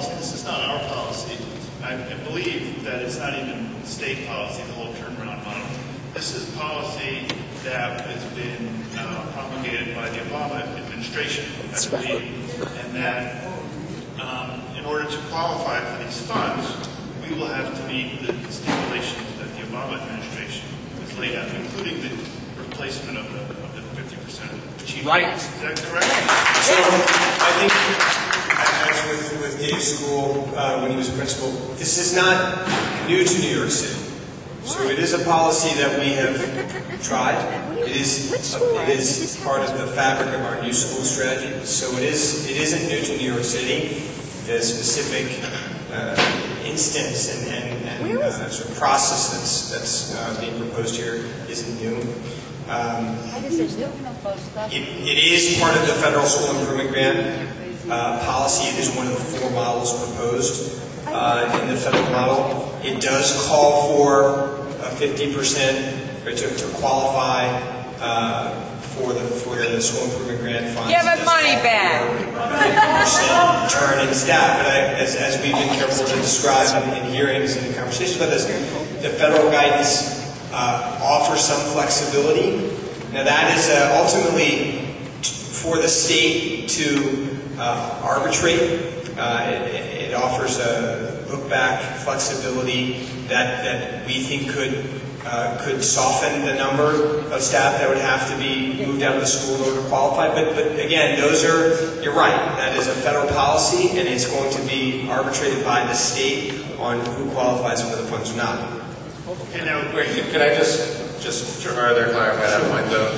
policy. This is not our policy. I believe that it's not even state policy, the whole turnaround model. This is policy that has been promulgated by the Obama administration, I believe, and that in order to qualify for these funds, we will have to meet the stipulations that the Obama administration has laid out, including the replacement of the 50% achievement. Right. Is that correct? So I think, as with Dave's school, when he was principal, this is not new to New York City. So it is a policy that we have tried. It is part of the fabric of our new school strategy. So it isn't new to New York City. The specific instance and sort of process that's being proposed here isn't new. It is part of the federal school improvement grant policy. It is one of the 4 models proposed in the federal model. It does call for 50% to qualify for the school improvement grant funds. Give it money back. 50% turn in staff. But as we've been careful to describe in hearings and in conversations about this, the federal guidance offers some flexibility. Now that is ultimately for the state to arbitrate. It offers a look-back flexibility that we think could soften the number of staff that would have to be moved out of the school in order to qualify. But again, you're right, that is a federal policy, and it's going to be arbitrated by the state on who qualifies for the funds or not. And now, could I just to further clarify that point, though?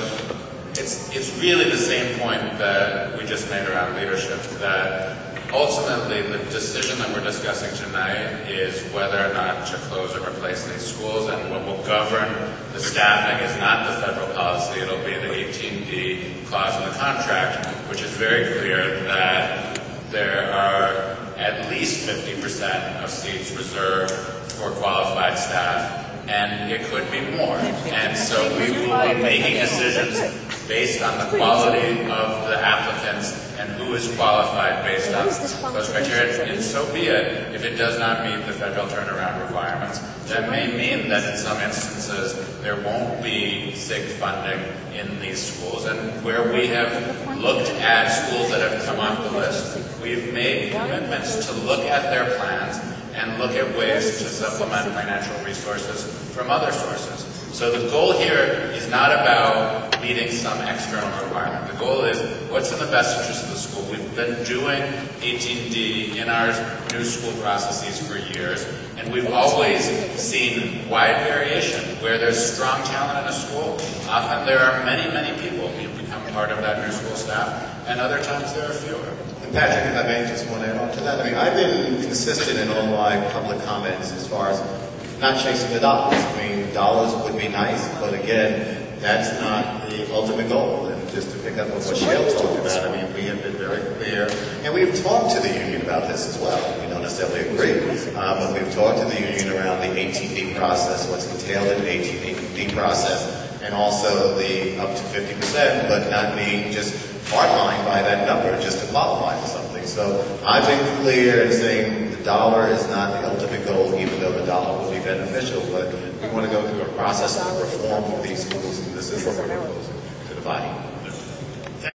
It's really the same point that we just made around leadership, that ultimately the decision that we're discussing tonight is whether or not to close or replace these schools, and what will govern the staffing is not the federal policy, it'll be the 18D clause in the contract, which is very clear that there are at least 50% of seats reserved for qualified staff, and it could be more. And so we will be making decisions based on the quality of the applicants and who is qualified based on those criteria. And so be it, if it does not meet the federal turnaround requirements. That may mean that in some instances there won't be SIG funding in these schools. And where we have looked at schools that have come off the list, we've made commitments to look at their plans and look at ways to supplement financial resources from other sources. So the goal here is not about meeting some external requirement. The goal is what's in the best interest of the school. We've been doing 18D in our new school processes for years, and we've always seen wide variation. Where there's strong talent in a school, often there are many, many people who become part of that new school staff, and other times there are fewer. Patrick, if I may just want to add on to that. I mean, I've been consistent in all my public comments as far as not chasing the dollars. I mean, dollars would be nice, but again, that's not the ultimate goal. And just to pick up on what Shael talked about, I mean, we have been very clear, and we've talked to the union about this as well. We don't necessarily agree, but we've talked to the union around the 18D process, what's entailed in the 18D process, and also the up to 50%, but not being just hardlined by that number just to qualify for something. So I've been clear in saying the dollar is not the ultimate goal, even though the dollar will be beneficial, but we want to go through a process of reform for these schools, and this is what we're proposing to the body.